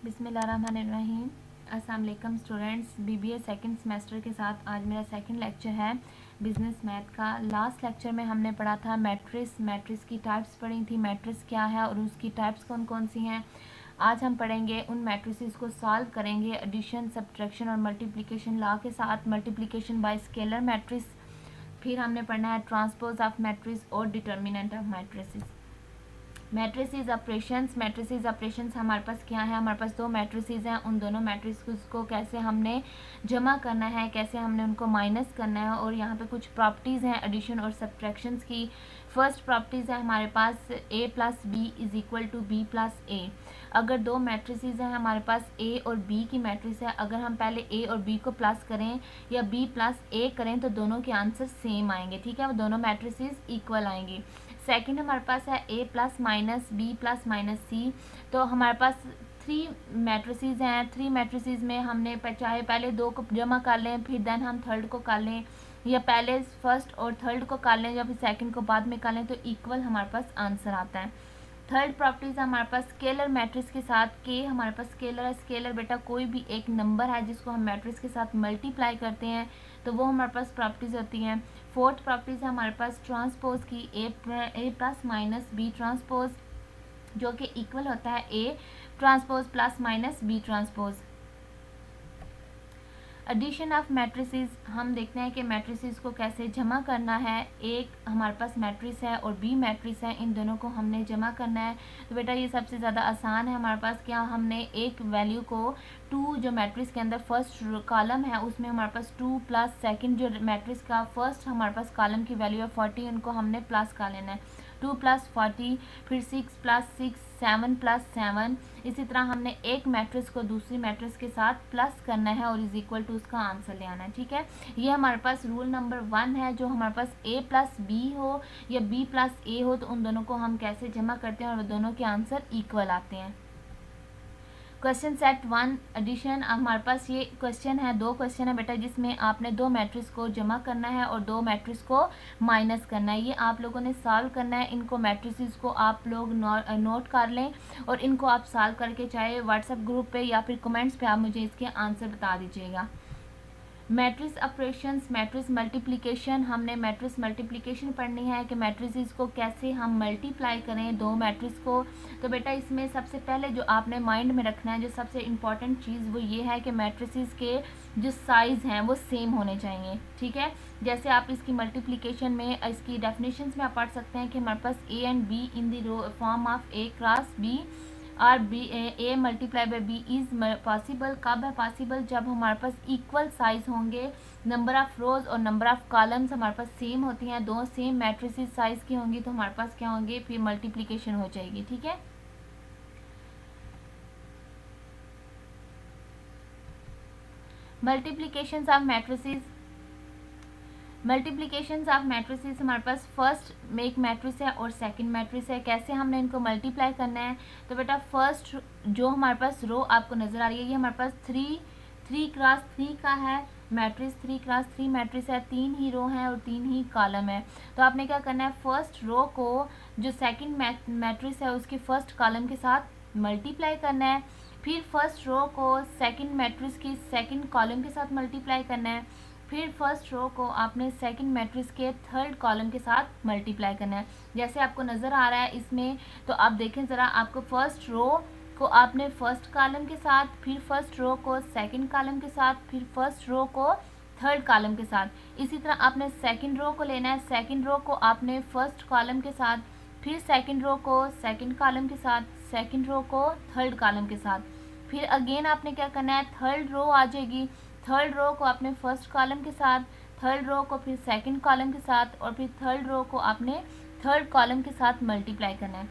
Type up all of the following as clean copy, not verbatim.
बिस्मिल्लाहिर्रहमानिर्रहीम। अस्सलाम वालेकुम स्टूडेंट्स। बीबीए सेकंड सेमेस्टर के साथ आज मेरा सेकंड लेक्चर है बिजनेस मैथ का। लास्ट लेक्चर में हमने पढ़ा था मैट्रिक्स की टाइप्स पढ़ी थी, मैट्रिक्स क्या है और उसकी टाइप्स कौन कौन सी हैं। आज हम पढ़ेंगे उन मैट्रिसेस को सॉल्व करेंगे एडिशन, सब्ट्रैक्शन और मल्टीप्लिकेशन लॉ के साथ, मल्टीप्लिकेशन बाय स्केलर मैट्रिक्स। फिर हमने पढ़ना है ट्रांसपोज ऑफ मैट्रिक्स और determinant of matrices. Matrices operations हमारे पास क्या है, हमारे पास दो मैट्रिसेस हैं, उन दोनों मैट्रिसेस को कैसे हमने जमा करना है, कैसे हमने उनको माइनस करना है, और यहाँ पे कुछ प्रॉपर्टीज़ हैं एडिशन और सब्ट्रैक्शंस की। फर्स्ट प्रॉपर्टीज़ है हमारे पास a plus B is equal to B plus A. अगर दो मैट्रिसेस हैं हमारे पास a और b की मैट्रिक्स है, अगर हम पहले a और b को प्लस करें या b प्लस a करें तो दोनों के आंसर सेम आएंगे, ठीक है, वो दोनों मैट्रिसेस इक्वल आएंगी। सेकंड हमारे पास है a plus minus B plus minus C. तो हमारे पास थ्री मैट्रिसेस हैं, थ्री मैट्रिसेस में हमने चाहे पहले दो को जमा कर लें फिर देन हम थर्ड को कर लें, या पहले फर्स्ट और थर्ड को कर लें या फिर सेकंड को बाद में कर लें, तो इक्वल हमारे पास आंसर आता है। थर्ड प्रॉपर्टीज हमारे पास स्केलर मैट्रिक्स के साथ के हमारे पास स्केलर है। स्केलर बेटा कोई भी एक नंबर है जिसको हम मैट्रिक्स के साथ मल्टीप्लाई करते हैं तो वो हमारे पास प्रॉपर्टीज होती हैं। फोर्थ प्रॉपर्टीज है हमारे पास ट्रांसपोज की A plus minus B transpose, जो कि इक्वल होता है A transpose plus minus B transpose. Addition of matrices, हम देखते हैं कि मैट्रिसेस को कैसे जमा करना है। एक हमारे पास मैट्रिक्स है और बी मैट्रिक्स है, इन दोनों को हमने जमा करना है। तो बेटा ये सबसे ज़्यादा आसान है हमारे पास। क्या हमने एक वैल्यू को टू, जो मैट्रिक्स के अंदर फर्स्ट कॉलम है उसमें हमारे पास 2 प्लस सेकंड जो मैट्रिक्स का फर्स्ट हमारे पास कॉलम की वैल्यू है 40, उनको हमने प्लस कर लेना है। 2 प्लस 40, फिर 6 प्लस 6, 7 प्लस 7। इसी तरह हमने एक मैट्रिक्स को दूसरी मैट्रिक्स के साथ प्लस करना है और इज इक्वल टू उसका आंसर ले आना है, ठीक है। ये हमारे पास रूल नंबर 1 है। जो हमारे पास a प्लस बी हो या b प्लस ए हो तो उन दोनों को हम कैसे जमा करते हैं और वो दोनों के आंसर इक्वल आते हैं। क्वेश्चन सेट 1 एडिशन, हमारे पास ये क्वेश्चन है, दो क्वेश्चन है बेटा जिसमें आपने दो मैट्रिक्स को जमा करना है और दो मैट्रिक्स को माइनस करना है। ये आप लोगों ने सॉल्व करना है। इनको मैट्रिसेस को आप लोग नोट कर लें और इनको आप सॉल्व करके चाहे व्हाट्सएप ग्रुप पे या फिर कमेंट्स पे आप मुझे इसके आंसर बता दीजिएगा। मैट्रिक्स ऑपरेशंस, मैट्रिक्स मल्टीप्लिकेशन, हमने मैट्रिक्स मल्टीप्लिकेशन पढ़नी है कि मैट्रिसेस को कैसे हम मल्टीप्लाई करें दो मैट्रिक्स को। तो बेटा इसमें सबसे पहले जो आपने माइंड में रखना है, जो सबसे इम्पॉर्टेंट चीज़ वो ये है कि मैट्रिसेस के जो साइज़ हैं वो सेम होने चाहिए, ठीक है। जैसे आप इसकी मल्टीप्लिकेशन में इसकी डेफिनेशंस में आप पढ़ सकते हैं कि हमारे पास A and B in the form of A cross B और B A multiply by B is possible. कब है पॉसिबल? जब हमारे पास इक्वल साइज होंगे, नंबर ऑफ रोज और नंबर ऑफ कॉलम्स हमारे पास सेम होती हैं, दो सेम मैट्रिसेस साइज की होंगी तो हमारे पास क्या होंगे, फिर मल्टीप्लिकेशन हो जाएगी, ठीक है। Multiplication of matrices, multiplications of matrices, हमारे पास फर्स्ट एक मैट्रिक्स है और सेकंड मैट्रिक्स है। कैसे हमने इनको मल्टीप्लाई करना है? तो बेटा फर्स्ट जो हमारे पास रो आपको नज़र आ रही है ये हमारे पास 3 क्रॉस 3 का है मैट्रिक्स, 3 क्रॉस 3 मैट्रिक्स है, 3 ही रो हैं और 3 ही कॉलम है। तो आपने क्या करना है, फर्स्ट रो को जो सेकंड मैट्रिक्स है उसके फर्स्ट कॉलम के साथ मल्टीप्लाई करना है, फिर फर्स्ट रो को सेकंड मैट्रिक्स की सेकंड कॉलम के साथ मल्टीप्लाई करना है, फिर फर्स्ट रो को आपने सेकंड मैट्रिक्स के थर्ड कॉलम के साथ मल्टीप्लाई करना है। जैसे आपको नज़र आ रहा है इसमें, तो आप देखें ज़रा, आपको फर्स्ट रो को आपने फर्स्ट कॉलम के साथ, फिर फर्स्ट रो को सेकंड कॉलम के साथ, फिर फर्स्ट रो को थर्ड कॉलम के साथ। इसी तरह आपने सेकंड रो को लेना है, सेकंड रो को आपने फर्स्ट कॉलम के साथ, फिर सेकंड रो को सेकंड कॉलम के साथ, सेकंड रो को थर्ड कॉलम के साथ, फिर अगेन आपने क्या करना है, थर्ड रो आ जाएगी, थर्ड रो को आपने फर्स्ट कॉलम के साथ, थर्ड रो को फिर सेकंड कॉलम के साथ और फिर थर्ड रो को आपने थर्ड कॉलम के साथ मल्टीप्लाई करना है,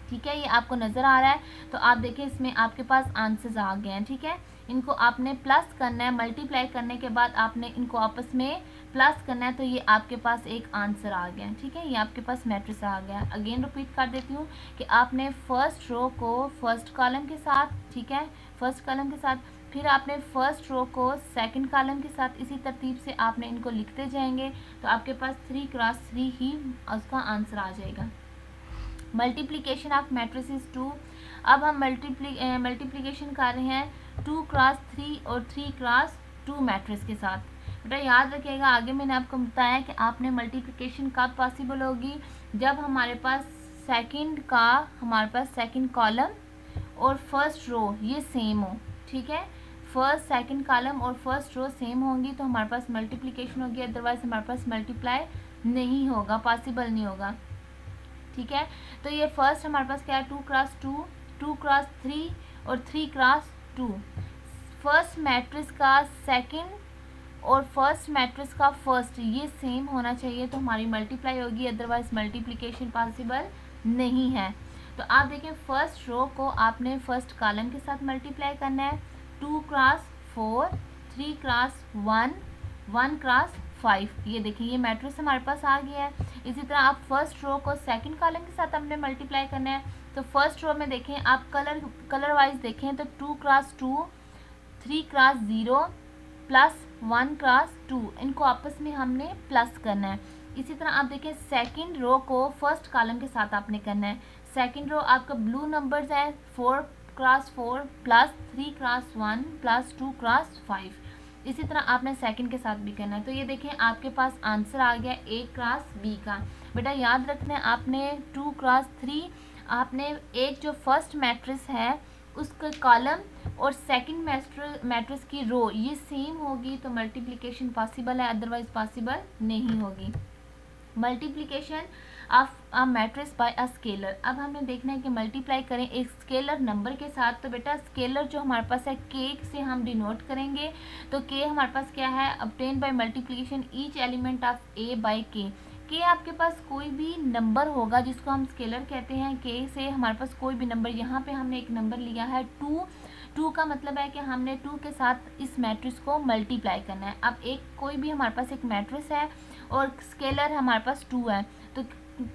ठीक है। ये आपको नज़र आ रहा है। तो आप देखिए इसमें आपके पास आंसर्स आ गए हैं, ठीक है। इनको आपने प्लस करना है, मल्टीप्लाई करने के बाद आपने इनको आपस में प्लस करना है, तो ये आपके पास एक आंसर आ गया, ठीक है। ये आपके पास मैट्रिक्स आ गया। अगेन रिपीट कर देती हूँ कि आपने फर्स्ट रो को फर्स्ट कॉलम के साथ, ठीक है, फर्स्ट कॉलम के साथ, फिर आपने फर्स्ट रो को सेकंड कॉलम के साथ, इसी तरतीब से आपने इनको लिखते जाएंगे तो आपके पास 3 क्रॉस 3 ही उसका आंसर आ जाएगा। मल्टीप्लिकेशन ऑफ मैट्रिसेस 2, अब हम मल्टीप्लिकेशन कर रहे हैं 2 क्रॉस 3 और 3 क्रॉस 2 मैट्रिक्स के साथ। बेटा याद रखिएगा, आगे मैंने आपको बताया कि आपने मल्टीप्लिकेशन कब पॉसिबल होगी, जब हमारे पास सेकंड कॉलम और फर्स्ट रो ये सेम हो। ठीक है, फर्स्ट सेकंड कॉलम और फर्स्ट रो सेम होंगी तो हमारे पास मल्टीप्लिकेशन होगी, अदरवाइज हमारे पास मल्टीप्लाई नहीं होगा, पॉसिबल नहीं होगा। ठीक है, तो ये फर्स्ट हमारे पास क्या है 2 क्रॉस 2, 2 क्रॉस 3 और 3 क्रॉस 2। फर्स्ट मैट्रिक्स का सेकंड और फर्स्ट मैट्रिक्स का फर्स्ट ये सेम होना चाहिए तो हमारी मल्टीप्लाई होगी, अदरवाइज मल्टीप्लिकेशन पॉसिबल नहीं है। तो आप देखें फर्स्ट रो को आपने फर्स्ट कॉलम के साथ मल्टीप्लाई करना है, 2 क्रॉस 4, 3 क्रॉस 1, 1 क्रॉस 5। ये देखिए ये मैट्रिक्स हमारे पास आ गया है। इसी तरह आप फर्स्ट रो को सेकंड कॉलम के साथ हमने मल्टीप्लाई करना है। तो फर्स्ट रो में देखें आप कलर वाइज देखें तो 2 क्रॉस 2, 3 क्रॉस 0 प्लस 1 क्रॉस 2, इनको आपस में हमने प्लस करना है। इसी तरह आप देखें सेकंड रो को फर्स्ट कॉलम के साथ आपने करना है। सेकंड रो आपका ब्लू नंबर्स है 4 cross 4 plus 3 cross 1 plus 2 cross 5। इसी तरह आपने सेकंड के साथ भी करना है। तो ये देखें आपके पास आंसर आ गया ए क्रॉस बी का। बेटा याद रखना है आपने 2 क्रॉस 3 आपने एक जो फर्स्ट मैट्रिक्स है उसका कॉलम और सेकंड मैट्रिक्स की रो ये सेम होगी तो मल्टीप्लिकेशन पॉसिबल है, अदरवाइज पॉसिबल नहीं होगी। Multiplication of a matrix bye a scalar. अब हमने देखना है कि मल्टीप्लाई करें एक स्केलर नंबर के साथ। तो बेटा स्केलर जो हमारे पास है के से हम डिनोट करेंगे। तो के हमारे पास क्या है, obtain by multiplication each element of A by K. आपके पास कोई भी नंबर होगा जिसको हम स्केलर कहते हैं। के से हमारे पास कोई भी नंबर, यहाँ पे हमने एक नंबर लिया है 2 का मतलब है कि हमने 2 के साथ इस मैट्रिक्स को मल्टीप्लाई करना है। अब एक कोई भी हमारे पास एक मैट्रिक्स है और स्केलर हमारे पास 2 है तो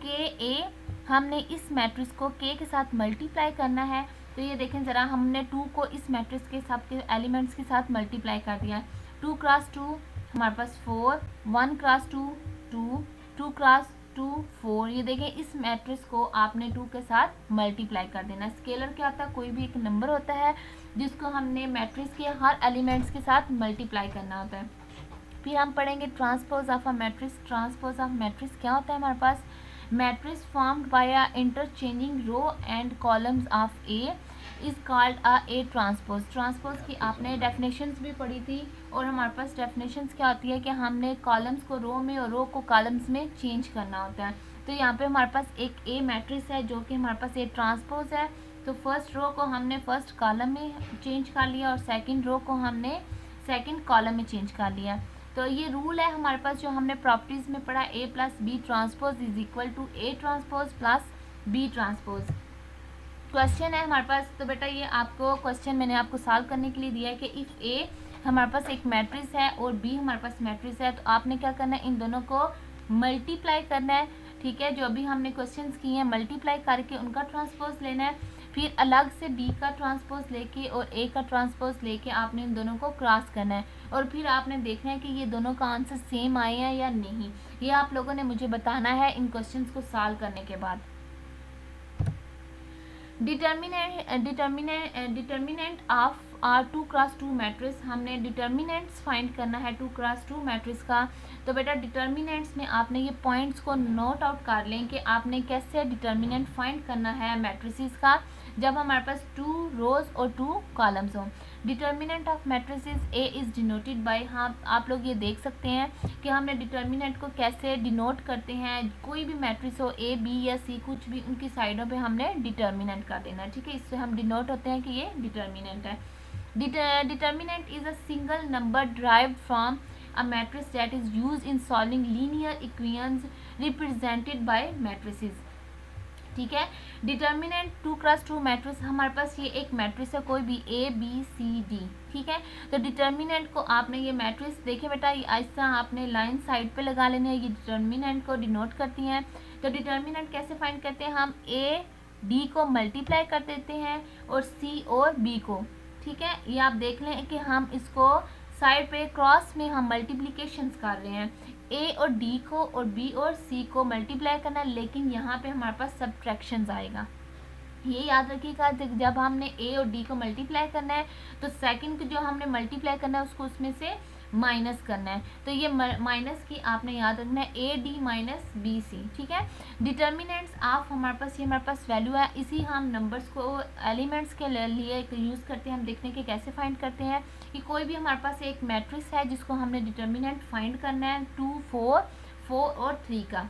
के ए हमने इस मैट्रिक्स को के के साथ मल्टीप्लाई करना है। तो ये देखें ज़रा, हमने 2 को इस मैट्रिक्स के साथ के एलिमेंट्स के साथ मल्टीप्लाई कर दिया। 2 क्रॉस 2 हमारे पास 4, 1 क्रॉस 2 2, 2 क्रॉस 2 4। ये देखें इस मैट्रिक्स को आपने 2 के साथ मल्टीप्लाई कर देना। स्केलर क्या होता है, कोई भी एक नंबर होता है जिसको हमने मैट्रिक्स के हर एलिमेंट्स के साथ मल्टीप्लाई करना होता है। फिर हम पढ़ेंगे transpose of a matrix. Transpose of matrix क्या होता है हमारे पास, matrix formed by a interchanging row and columns of A is called a A transpose. Transpose की आपने डेफिनेशंस भी पढ़ी थी और हमारे पास डेफिनेशंस क्या होती है कि हमने कॉलम्स को रो में और रो को कॉलम्स में चेंज करना होता है। तो यहाँ पे हमारे पास एक ए मैट्रिक्स है जो कि हमारे पास ए ट्रांसपोज है। तो फर्स्ट रो को हमने फर्स्ट कॉलम में चेंज कर लिया और सेकेंड रो को हमने सेकेंड कॉलम में चेंज कर लिया। तो ये रूल है हमारे पास जो हमने प्रॉपर्टीज़ में पढ़ा, A plus B transpose is equal to A transpose plus B transpose. Question है हमारे पास। तो बेटा ये आपको क्वेश्चन मैंने आपको सॉल्व करने के लिए दिया है कि इफ़ ए हमारे पास एक मैट्रिक्स है और बी हमारे पास मैट्रिक्स है तो आपने क्या करना है, इन दोनों को मल्टीप्लाई करना है। ठीक है, जो अभी हमने क्वेश्चंस किए हैं मल्टीप्लाई करके उनका ट्रांसपोज लेना है। फिर अलग से बी का ट्रांसपोज लेके और ए का ट्रांसपोज लेके आपने इन दोनों को क्रॉस करना है और फिर आपने देखना है कि ये दोनों का आंसर सेम आए हैं या नहीं। ये आप लोगों ने मुझे बताना है इन क्वेश्चंस को सॉल्व करने के बाद। Determinant of 2 cross 2 matrix. हमने डिटर्मिनेंट्स फाइंड करना है 2 क्रॉस 2 मैट्रिक्स का। तो बेटा डिटर्मिनेंट्स में आपने ये पॉइंट्स को नोट आउट कर लें कि आपने कैसे डिटर्मिनेंट फाइंड करना है मैट्रिसेस का जब हमारे पास 2 रोज और 2 कॉलम्स हों। Determinant of matrices A is denoted by, हाँ आप लोग ये देख सकते हैं कि हमने डिटर्मिनेंट को कैसे डिनोट करते हैं। कोई भी मैट्रिक्स हो ए बी या सी कुछ भी, उनकी साइडों पे हमने डिटर्मिनेंट कर देना है। ठीक है, इससे हम डिनोट होते हैं कि ये डिटर्मिनेंट है। Determinant is a single number derived from a matrix that is used in solving linear equations represented by matrices. ठीक है, डिटर्मिनेंट 2 क्रॉस 2 मैट्रिक्स हमारे पास ये एक मैट्रिक्स है कोई भी ए बी सी डी। ठीक है, तो डिटर्मिनेंट को आपने ये मैट्रिक्स देखे बेटा ऐसा आपने लाइन साइड पे लगा लेनी है, ये डिटर्मिनेंट को डिनोट करती हैं। तो डिटर्मिनेंट कैसे फाइंड करते हैं, हम ए डी को मल्टीप्लाई कर देते हैं और सी और बी को। ठीक है, ये आप देख लें कि हम इसको साइड पे क्रॉस में हम मल्टीप्लिकेशंस कर रहे हैं। ए और डी को और बी और सी को मल्टीप्लाई करना है, लेकिन यहाँ पे हमारे पास सब्ट्रैक्शंस आएगा। ये याद रखिएगा, जब हमने ए और डी को मल्टीप्लाई करना है तो सेकंड को जो हमने मल्टीप्लाई करना है उसको उसमें से माइनस करना है। तो ये माइनस की आपने याद रखना है A D minus B C, ठीक है। डिटर्मिनेंट्स ऑफ हमारे पास, ये हमारे पास वैल्यू है, इसी हम नंबर्स को एलिमेंट्स के लिए यूज़ करते हैं। हम देखते हैं कि कैसे फाइंड करते हैं कि कोई भी हमारे पास एक मैट्रिक्स है जिसको हमने डिटर्मिनेंट फाइंड करना है 2 4 4 और 3 का।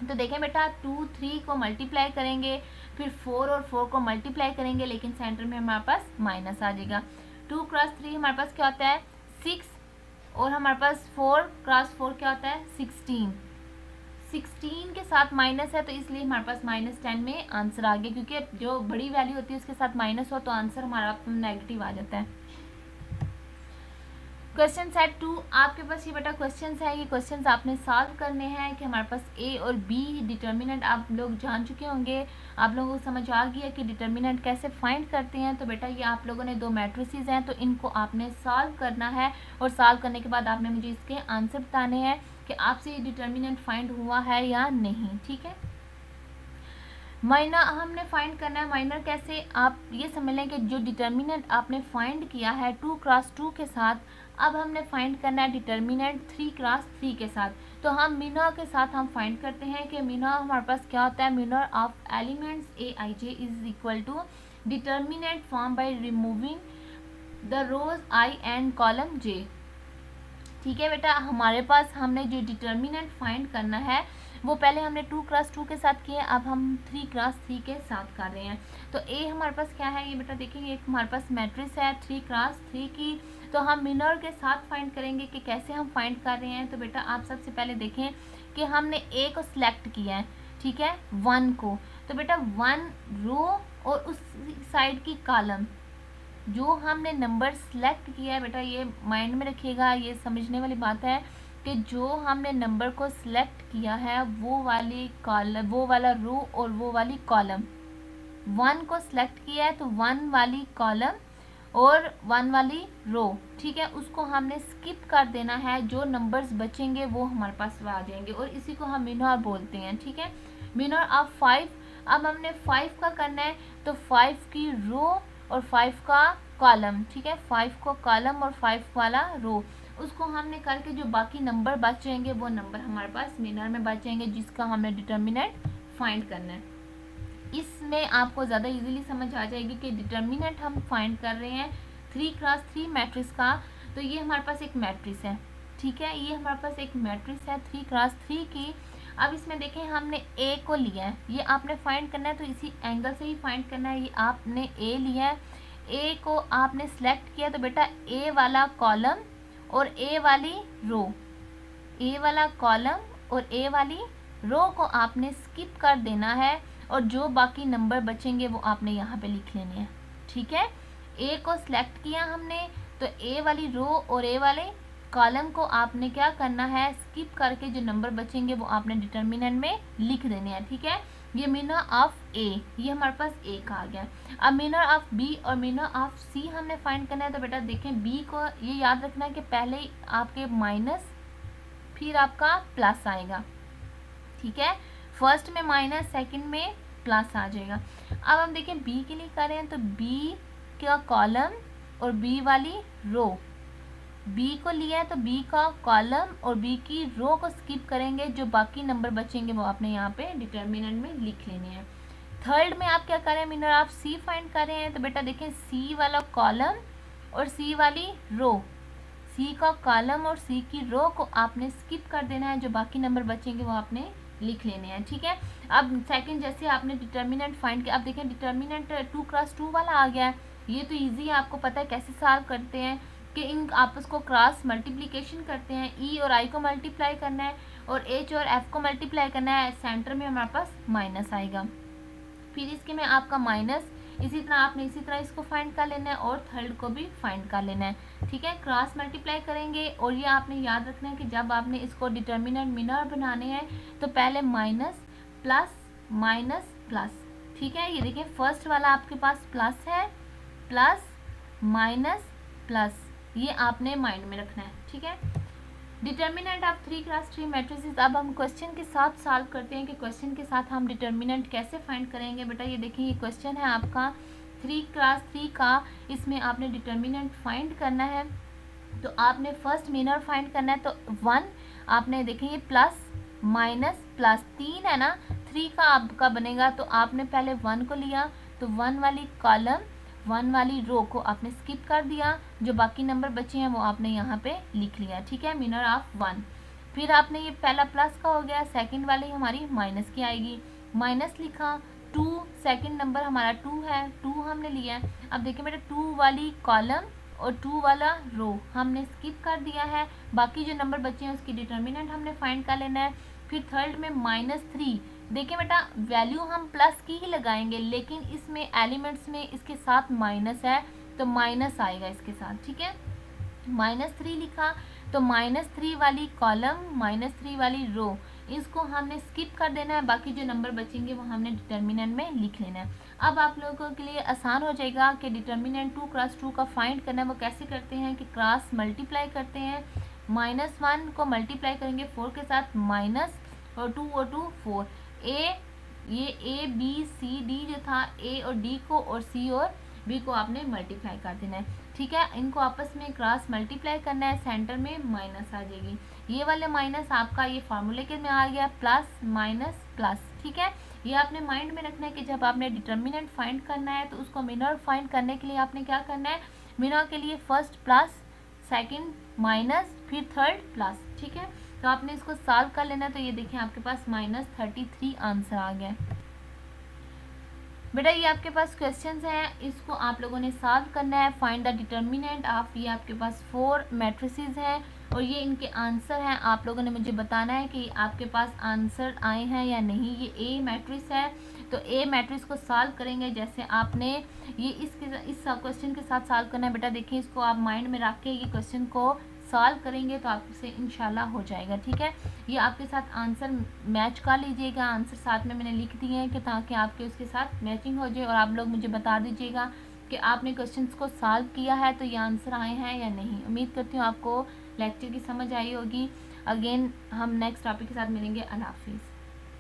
तो देखें बेटा, 2 3 को मल्टीप्लाई करेंगे, फिर 4 और 4 को मल्टीप्लाई करेंगे, लेकिन सेंटर में हमारे पास माइनस आ जाएगा। 2 क्रॉस 3 हमारे पास क्या होता है 6, और हमारे पास 4 क्रॉस 4 क्या होता है 16। 16 के साथ माइनस है तो इसलिए हमारे पास -10 में आंसर आ गया, क्योंकि जो बड़ी वैल्यू होती है उसके साथ माइनस हो तो आंसर हमारा नेगेटिव आ जाता है। क्वेश्चन सेट 2, आपके पास ये बेटा क्वेश्चंस है, ये क्वेश्चंस आपने सॉल्व करने हैं कि हमारे पास ए और बी डिटर्मिनेंट आप लोग जान चुके होंगे, आप लोगों को समझ आ गया कि डिटर्मिनेंट कैसे फाइंड करते हैं। तो बेटा ये आप लोगों ने 2 मैट्रिसेस हैं तो इनको आपने सॉल्व करना है, और सॉल्व करने के बाद आपने मुझे इसके आंसर बताने हैं कि आपसे ये डिटर्मिनेंट फाइंड हुआ है या नहीं, ठीक है। माइनर हमने फाइंड करना है। माइनर कैसे, आप ये समझ लें कि जो डिटर्मिनेंट आपने फाइंड किया है 2 क्रॉस 2 के साथ, अब हमने फाइंड करना है डिटर्मिनेंट 3 क्रॉस 3 के साथ। तो हम मिनर के साथ हम फाइंड करते हैं कि मिनर हमारे पास क्या होता है, minor of elements A I J is equal to determinant form by removing the rows I and column J. ठीक है बेटा, हमारे पास हमने जो डिटर्मिनेंट फाइंड करना है वो पहले हमने 2 क्रॉस 2 के साथ किए, अब हम 3 क्रॉस 3 के साथ कर रहे हैं। तो ए हमारे पास क्या है, ये बेटा देखेंगे, एक हमारे पास मैट्रिक्स है 3 क्रॉस 3 की, तो हम मिनर के साथ फाइंड करेंगे कि कैसे हम फाइंड कर रहे हैं। तो बेटा आप सबसे पहले देखें कि हमने ए को सिलेक्ट किया है, ठीक है, 1 को, तो बेटा 1 रो और उस साइड की कॉलम, जो हमने नंबर सेलेक्ट किया है बेटा ये माइंड में रखिएगा, ये समझने वाली बात है कि जो हमने नंबर को सिलेक्ट किया है वो वाली कॉलम, वो वाला रो और वो वाली कॉलम, 1 को सिलेक्ट किया है तो 1 वाली कॉलम और 1 वाली रो, ठीक है, उसको हमने स्किप कर देना है, जो नंबर्स बचेंगे वो हमारे पास आ जाएंगे, और इसी को हम मिनर बोलते हैं, ठीक है। मिनर ऑफ 5, अब हमने 5 का करना है तो 5 की रो और 5 का कॉलम, ठीक है, 5 को कॉलम और 5 वाला रो, उसको हमने करके जो बाकी नंबर बच जाएंगे वो नंबर हमारे पास मिनर में बच जाएंगे, जिसका हमने डिटर्मिनेंट फाइंड करना है। इसमें आपको ज़्यादा इजीली समझ आ जाएगी कि डिटर्मिनेंट हम फाइंड कर रहे हैं 3 क्रॉस 3 मैट्रिक्स का। तो ये हमारे पास एक मैट्रिक्स है, ठीक है, ये हमारे पास एक मैट्रिक्स है 3 क्रॉस 3 की। अब इसमें देखें हमने ए को लिया है, ये आपने फाइंड करना है तो इसी एंगल से ही फाइंड करना है। ये आपने ए लिया है, ए को आपने सेलेक्ट किया तो बेटा ए वाला कॉलम और ए वाली रो, ए वाला कॉलम और ए वाली रो को आपने स्किप कर देना है, और जो बाकी नंबर बचेंगे वो आपने यहाँ पे लिख लेने हैं, ठीक है। ए को सिलेक्ट किया हमने तो ए वाली रो और ए वाले कॉलम को आपने क्या करना है, स्किप करके जो नंबर बचेंगे वो आपने डिटर्मिनेंट में लिख देने हैं, ठीक है। ये मिनर ऑफ ए, ये हमारे पास ए का आ गया। अब मिनर ऑफ बी और मिनर ऑफ सी हमने फाइंड करना है। तो बेटा देखें, बी को ये याद रखना है कि पहले आपके माइनस फिर आपका प्लस आएगा, ठीक है, फर्स्ट में माइनस सेकंड में प्लस आ जाएगा। अब हम देखें बी के लिए कर रहे हैं तो बी का कॉलम और बी वाली रो, बी को लिया है तो बी का कॉलम और बी की रो को स्किप करेंगे, जो बाकी नंबर बचेंगे वो आपने यहाँ पे डिटर्मिनेंट में लिख लेने हैं। थर्ड में आप क्या कर रहे हैं, मिनर आप सी फाइंड कर रहे हैं तो बेटा देखें सी वाला कॉलम और सी वाली रो, सी का कॉलम और सी की रो को आपने स्किप कर देना है, जो बाकी नंबर बचेंगे वो आपने लिख लेने हैं, ठीक है। अब सेकंड जैसे आपने डिटर्मिनेंट फाइंड किया, अब देखें डिटर्मिनेंट 2 क्रॉस 2 वाला आ गया है, ये तो इजी है, आपको पता है कैसे सॉल्व करते हैं कि इन आपस को क्रॉस मल्टीप्लिकेशन करते हैं, ई और आई को मल्टीप्लाई करना है और एच और एफ को मल्टीप्लाई करना है, सेंटर में हमारे पास माइनस आएगा, फिर इसके में आपका माइनस, इसी तरह आपने इसी तरह इसको फाइंड कर लेना है और थर्ड को भी फाइंड कर लेना है, ठीक है। क्रॉस मल्टीप्लाई करेंगे और ये आपने याद रखना है कि जब आपने इसको डिटर्मिनेंट मिनर बनाने हैं तो पहले माइनस प्लस माइनस प्लस, ठीक है। ये देखिए फर्स्ट वाला आपके पास प्लस है, प्लस माइनस प्लस, ये आपने माइंड में रखना है, ठीक है। Determinant of 3 cross 3 matrices. अब हम क्वेश्चन के साथ सॉल्व करते हैं कि क्वेश्चन के साथ हम डिटर्मिनेंट कैसे फाइंड करेंगे। बेटा ये देखिए, ये क्वेश्चन है आपका 3 क्रॉस 3 का, इसमें आपने डिटर्मिनेंट फाइंड करना है। तो आपने फर्स्ट मिनर फाइंड करना है, तो 1 आपने देखेंगे प्लस माइनस प्लस 3 है ना, 3 का आपका बनेगा, तो आपने पहले 1 को लिया, तो 1 वाली कॉलम 1 वाली रो को आपने स्किप कर दिया, जो बाकी नंबर बचे हैं वो आपने यहाँ पे लिख लिया, ठीक है, मिनर ऑफ 1। फिर आपने ये पहला प्लस का हो गया, सेकंड वाली हमारी माइनस की आएगी, माइनस लिखा, 2 सेकंड नंबर हमारा 2 है, 2 हमने लिया है। अब देखिए बेटा 2 वाली कॉलम और 2 वाला रो हमने स्किप कर दिया है, बाकी जो नंबर बचे हैं उसकी डिटर्मिनेंट हमने फाइंड कर लेना है। फिर थर्ड में -3, देखिए बेटा वैल्यू हम प्लस की ही लगाएंगे, लेकिन इसमें एलिमेंट्स में इसके साथ माइनस है, तो माइनस आएगा इसके साथ, ठीक है। -3 लिखा, तो -3 वाली कॉलम -3 वाली रो इसको हमने स्किप कर देना है, बाकी जो नंबर बचेंगे वो हमने डिटर्मिनेंट में लिख लेना है। अब आप लोगों के लिए आसान हो जाएगा कि डिटर्मिनेंट 2 क्रॉस 2 का फाइंड करना है। वो कैसे करते हैं कि क्रॉस मल्टीप्लाई करते हैं, -1 को मल्टीप्लाई करेंगे 4 के साथ, माइनस और 2 और 2 4, ये A B C D जो था, A और D को और C और B को आपने मल्टीप्लाई कर देना है, ठीक है। इनको आपस में क्रॉस मल्टीप्लाई करना है, सेंटर में माइनस आ जाएगी, ये वाले माइनस आपका ये फार्मूले के में आ गया, प्लस माइनस प्लस, ठीक है। ये आपने माइंड में रखना है कि जब आपने डिटर्मिनेंट फाइंड करना है तो उसको मिनर फाइंड करने के लिए आपने क्या करना है, मिनर के लिए फर्स्ट प्लस, सेकंड माइनस, फिर थर्ड प्लस, ठीक है। तो आपने इसको सॉल्व कर लेना है। तो ये देखिए आपके पास -33 आंसर आ गया। बेटा ये आपके पास क्वेश्चंस हैं, इसको आप लोगों ने सॉल्व करना है। फाइंड द डिटर्मिनेंट ऑफ, ये आपके पास 4 मैट्रिसेस हैं और ये इनके आंसर हैं। आप लोगों ने मुझे बताना है कि आपके पास आंसर आए हैं या नहीं। ये ए मैट्रिक्स है, तो ए मैट्रिक्स को सॉल्व करेंगे जैसे आपने ये इस क्वेश्चन के साथ सॉल्व करना है। बेटा देखिए, इसको आप माइंड में रख के ये क्वेश्चन को सॉल्व करेंगे तो आपसे इंशाल्लाह हो जाएगा, ठीक है। ये आपके साथ आंसर मैच कर लीजिएगा, आंसर साथ में मैंने लिख दिए हैं कि ताकि आपके उसके साथ मैचिंग हो जाए, और आप लोग मुझे बता दीजिएगा कि आपने क्वेश्चंस को सॉल्व किया है तो ये आंसर आए हैं या नहीं। उम्मीद करती हूँ आपको लेक्चर की समझ आई होगी। अगेन हम नेक्स्ट टॉपिक के साथ मिलेंगे। अल्लाह हाफिज़।